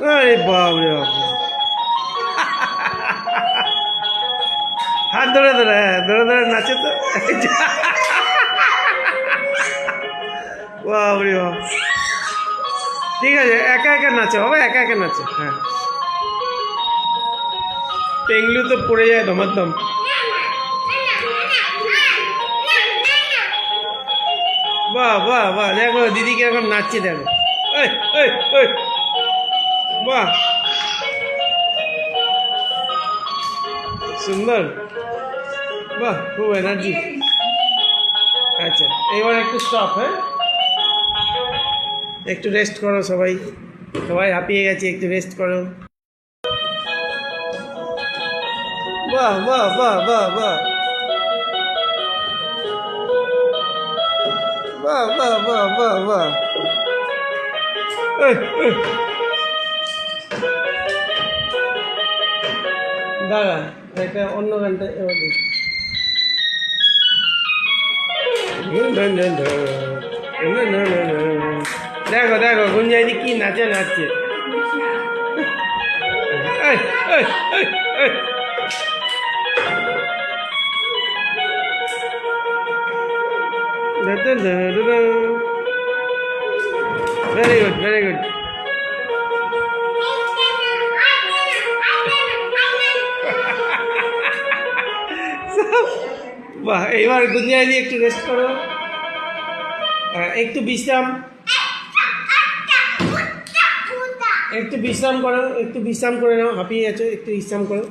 আরে বাবরে বাপ, হাত ধরে ধরে, হ্যাঁ ধরে ধরে নাচে তো। বাবরে বাপ, ঠিক আছে একা একা নাচো বাবা, একা একা নাচো। হ্যাঁ পেঙ্গলু তো পড়ে যায় ধমাধম। বাহ বাহ বাহ, দেখো দিদি কিরকম নাচছে দেখো। এই এই এই, বাহ সুন্দর, বাহ খুব এনার্জি। আচ্ছা এবার একটু স্টপ, হ্যাঁ একটু রেস্ট করো সবাই, সবাই হাঁপিয়ে গেছে, একটু রেস্ট করো। বাহ বাহ বাহ বাহ বাহ বাহ বাহ বাহ বাহ বাহ, দাঁড়া এটা অন্য গানটা এবার দেখো দেখো গুঞ্জাইদি কি নাচে নাচছে। Very good very good. বাহ এবার গুঞ্জাইদি একটু রেস্ট করো, একটু বিশ্রাম, একটু বিশ্রাম করো, একটু বিশ্রাম করে নাও, হাঁপিয়ে গেছো, একটু বিশ্রাম করো।